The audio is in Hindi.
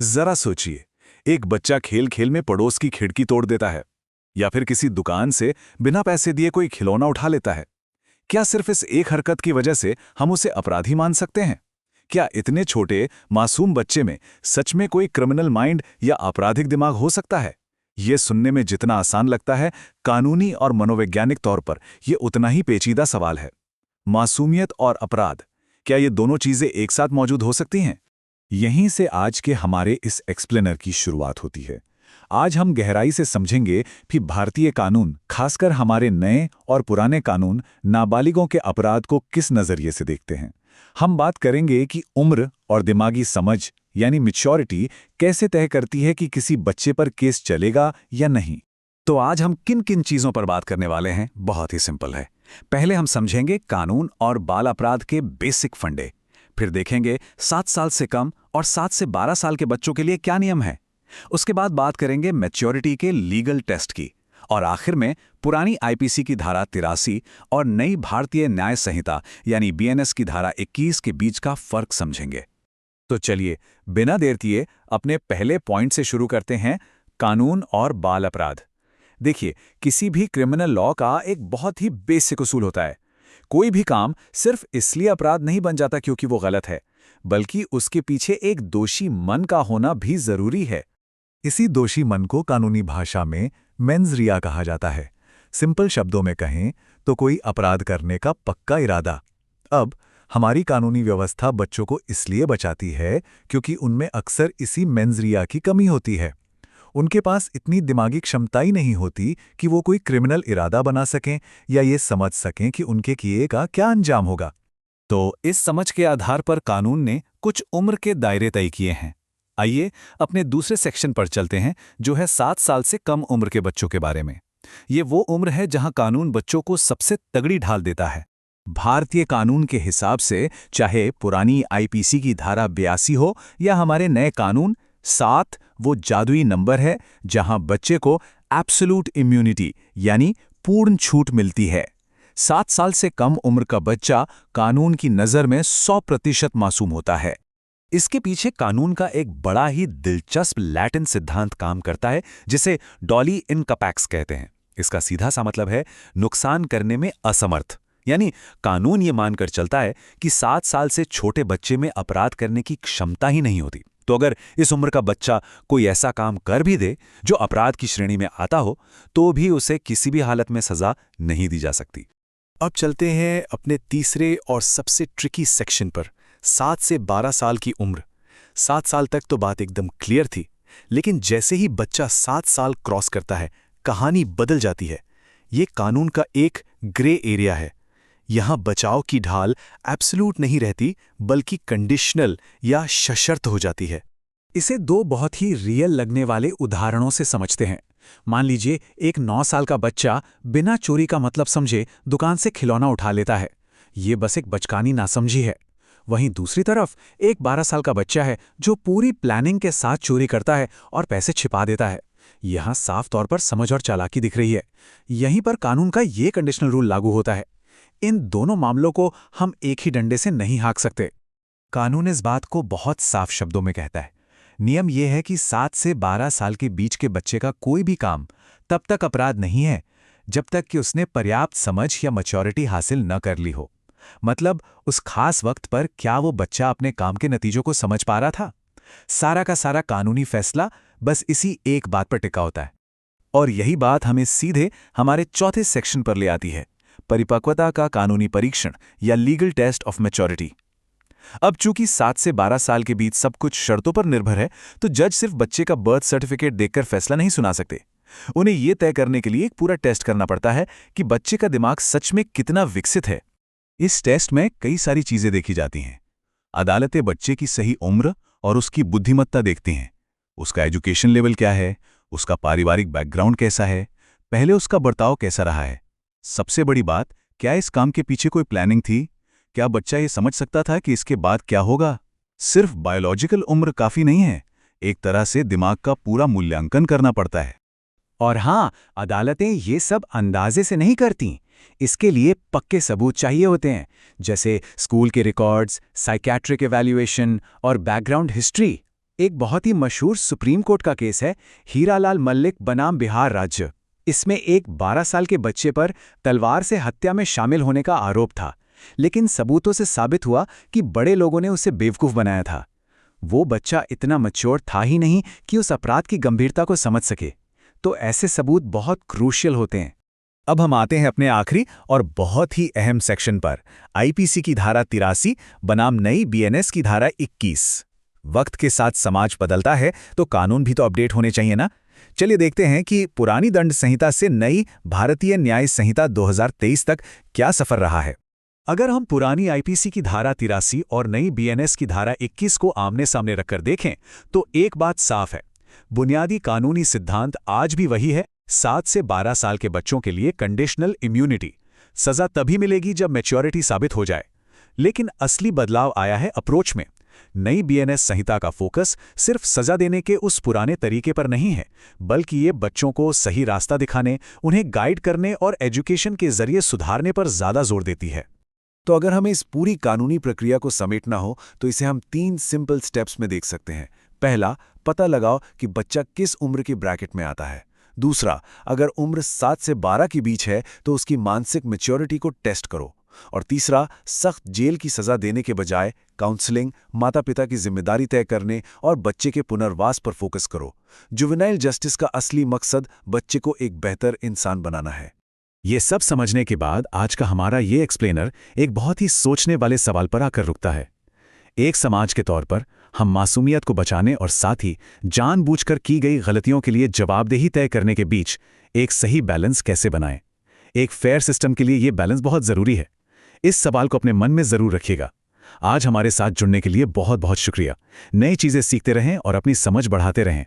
जरा सोचिए, एक बच्चा खेल खेल में पड़ोस की खिड़की तोड़ देता है, या फिर किसी दुकान से बिना पैसे दिए कोई खिलौना उठा लेता है। क्या सिर्फ इस एक हरकत की वजह से हम उसे अपराधी मान सकते हैं? क्या इतने छोटे मासूम बच्चे में सच में कोई क्रिमिनल माइंड या आपराधिक दिमाग हो सकता है? ये सुनने में जितना आसान लगता है, कानूनी और मनोवैज्ञानिक तौर पर यह उतना ही पेचीदा सवाल है। मासूमियत और अपराध, क्या ये दोनों चीजें एक साथ मौजूद हो सकती हैं? यहीं से आज के हमारे इस एक्सप्लेनर की शुरुआत होती है। आज हम गहराई से समझेंगे कि भारतीय कानून, खासकर हमारे नए और पुराने कानून, नाबालिगों के अपराध को किस नजरिए से देखते हैं। हम बात करेंगे कि उम्र और दिमागी समझ यानी मैच्योरिटी कैसे तय करती है कि किसी बच्चे पर केस चलेगा या नहीं। तो आज हम किन किन चीजों पर बात करने वाले हैं, बहुत ही सिंपल है। पहले हम समझेंगे कानून और बाल अपराध के बेसिक फंडे। फिर देखेंगे 7 साल से कम और 7 से 12 साल के बच्चों के लिए क्या नियम है। उसके बाद बात करेंगे मैच्योरिटी के लीगल टेस्ट की। और आखिर में पुरानी आईपीसी की धारा 83 और नई भारतीय न्याय संहिता यानी बीएनएस की धारा 21 के बीच का फर्क समझेंगे। तो चलिए बिना देर किए अपने पहले पॉइंट से शुरू करते हैं, कानून और बाल अपराध। देखिए, किसी भी क्रिमिनल लॉ का एक बहुत ही बेसिक उसूल होता है। कोई भी काम सिर्फ इसलिए अपराध नहीं बन जाता क्योंकि वो गलत है, बल्कि उसके पीछे एक दोषी मन का होना भी जरूरी है। इसी दोषी मन को कानूनी भाषा में मेंस रिया कहा जाता है। सिंपल शब्दों में कहें तो कोई अपराध करने का पक्का इरादा। अब हमारी कानूनी व्यवस्था बच्चों को इसलिए बचाती है क्योंकि उनमें अक्सर इसी मेंस रिया की कमी होती है। उनके पास इतनी दिमागी क्षमता ही नहीं होती कि वो कोई क्रिमिनल इरादा बना सकें या ये समझ सकें कि उनके किए का क्या अंजाम होगा। तो इस समझ के आधार पर कानून ने कुछ उम्र के दायरे तय किए हैं। आइए अपने दूसरे सेक्शन पर चलते हैं, जो है 7 साल से कम उम्र के बच्चों के बारे में। ये वो उम्र है जहां कानून बच्चों को सबसे तगड़ी ढाल देता है। भारतीय कानून के हिसाब से, चाहे पुरानी आईपीसी की धारा 82 हो या हमारे नए कानून, 7 वो जादुई नंबर है जहां बच्चे को एब्सोल्यूट इम्यूनिटी यानी पूर्ण छूट मिलती है। 7 साल से कम उम्र का बच्चा कानून की नज़र में 100% मासूम होता है। इसके पीछे कानून का एक बड़ा ही दिलचस्प लैटिन सिद्धांत काम करता है, जिसे डॉली इन कैपेक्स कहते हैं। इसका सीधा सा मतलब है नुकसान करने में असमर्थ। यानी कानून ये मानकर चलता है कि 7 साल से छोटे बच्चे में अपराध करने की क्षमता ही नहीं होती। तो अगर इस उम्र का बच्चा कोई ऐसा काम कर भी दे जो अपराध की श्रेणी में आता हो, तो भी उसे किसी भी हालत में सजा नहीं दी जा सकती। अब चलते हैं अपने तीसरे और सबसे ट्रिकी सेक्शन पर, 7 से 12 साल की उम्र। 7 साल तक तो बात एकदम क्लियर थी, लेकिन जैसे ही बच्चा 7 साल क्रॉस करता है, कहानी बदल जाती है। ये कानून का एक ग्रे एरिया है। यहां बचाव की ढाल एब्सोल्यूट नहीं रहती, बल्कि कंडीशनल या सशर्त हो जाती है। इसे 2 बहुत ही रियल लगने वाले उदाहरणों से समझते हैं। मान लीजिए एक 9 साल का बच्चा बिना चोरी का मतलब समझे दुकान से खिलौना उठा लेता है। ये बस एक बचकानी नासमझी है। वहीं दूसरी तरफ एक 12 साल का बच्चा है जो पूरी प्लानिंग के साथ चोरी करता है और पैसे छिपा देता है। यहां साफ तौर पर समझ और चालाकी दिख रही है। यहीं पर कानून का ये कंडीशनल रूल लागू होता है। इन दोनों मामलों को हम एक ही डंडे से नहीं हाँक सकते। कानून इस बात को बहुत साफ शब्दों में कहता है। नियम यह है कि 7 से 12 साल के बीच के बच्चे का कोई भी काम तब तक अपराध नहीं है जब तक कि उसने पर्याप्त समझ या मैच्योरिटी हासिल न कर ली हो। मतलब उस खास वक्त पर क्या वो बच्चा अपने काम के नतीजों को समझ पा रहा था। सारा का सारा कानूनी फैसला बस इसी एक बात पर टिका होता है। और यही बात हमें सीधे हमारे चौथे सेक्शन पर ले आती है, परिपक्वता का कानूनी परीक्षण या लीगल टेस्ट ऑफ मैच्योरिटी। अब चूंकि 7 से 12 साल के बीच सब कुछ शर्तों पर निर्भर है, तो जज सिर्फ बच्चे का बर्थ सर्टिफिकेट देखकर फैसला नहीं सुना सकते। उन्हें यह तय करने के लिए एक पूरा टेस्ट करना पड़ता है कि बच्चे का दिमाग सच में कितना विकसित है। इस टेस्ट में कई सारी चीजें देखी जाती हैं। अदालतें बच्चे की सही उम्र और उसकी बुद्धिमत्ता देखती हैं। उसका एजुकेशन लेवल क्या है, उसका पारिवारिक बैकग्राउंड कैसा है, पहले उसका बर्ताव कैसा रहा है। सबसे बड़ी बात, क्या इस काम के पीछे कोई प्लानिंग थी? क्या बच्चा ये समझ सकता था कि इसके बाद क्या होगा? सिर्फ बायोलॉजिकल उम्र काफी नहीं है, एक तरह से दिमाग का पूरा मूल्यांकन करना पड़ता है। और हाँ, अदालतें ये सब अंदाजे से नहीं करती। इसके लिए पक्के सबूत चाहिए होते हैं, जैसे स्कूल के रिकॉर्ड्स, साइकियाट्रिक इवैल्यूएशन और बैकग्राउंड हिस्ट्री। एक बहुत ही मशहूर सुप्रीम कोर्ट का केस है हीरालाल मल्लिक बनाम बिहार राज्य। इसमें एक 12 साल के बच्चे पर तलवार से हत्या में शामिल होने का आरोप था, लेकिन सबूतों से साबित हुआ कि बड़े लोगों ने उसे बेवकूफ़ बनाया था। वो बच्चा इतना मैच्योर था ही नहीं कि उस अपराध की गंभीरता को समझ सके। तो ऐसे सबूत बहुत क्रूशियल होते हैं। अब हम आते हैं अपने आखिरी और बहुत ही अहम सेक्शन पर, आईपीसी की धारा 83 बनाम नई बीएनएस की धारा 21। वक्त के साथ समाज बदलता है तो कानून भी तो अपडेट होने चाहिए ना। चलिए देखते हैं कि पुरानी दंड संहिता से नई भारतीय न्याय संहिता 2023 तक क्या सफर रहा है। अगर हम पुरानी आईपीसी की धारा 83 और नई बीएनएस की धारा 21 को आमने सामने रखकर देखें तो एक बात साफ है, बुनियादी कानूनी सिद्धांत आज भी वही है। 7 से 12 साल के बच्चों के लिए कंडीशनल इम्यूनिटी, सजा तभी मिलेगी जब मैच्योरिटी साबित हो जाए। लेकिन असली बदलाव आया है अप्रोच में। नई बीएनएस संहिता का फोकस सिर्फ सजा देने के उस पुराने तरीके पर नहीं है, बल्कि ये बच्चों को सही रास्ता दिखाने, उन्हें गाइड करने और एजुकेशन के जरिए सुधारने पर ज्यादा जोर देती है। तो अगर हमें इस पूरी कानूनी प्रक्रिया को समेटना हो तो इसे हम 3 सिंपल स्टेप्स में देख सकते हैं। पहला, पता लगाओ कि बच्चा किस उम्र के ब्रैकेट में आता है। दूसरा, अगर उम्र 7 से 12 के बीच है तो उसकी मानसिक मैच्योरिटी को टेस्ट करो। और तीसरा, सख्त जेल की सजा देने के बजाय काउंसलिंग, माता पिता की जिम्मेदारी तय करने और बच्चे के पुनर्वास पर फोकस करो। जुवेनाइल जस्टिस का असली मकसद बच्चे को एक बेहतर इंसान बनाना है। ये सब समझने के बाद आज का हमारा ये एक्सप्लेनर एक बहुत ही सोचने वाले सवाल पर आकर रुकता है। एक समाज के तौर पर हम मासूमियत को बचाने और साथ ही जानबूझकर की गई गलतियों के लिए जवाबदेही तय करने के बीच एक सही बैलेंस कैसे बनाएं? एक फेयर सिस्टम के लिए ये बैलेंस बहुत ज़रूरी है। इस सवाल को अपने मन में ज़रूर रखिएगा। आज हमारे साथ जुड़ने के लिए बहुत बहुत शुक्रिया। नई चीज़ें सीखते रहें और अपनी समझ बढ़ाते रहें।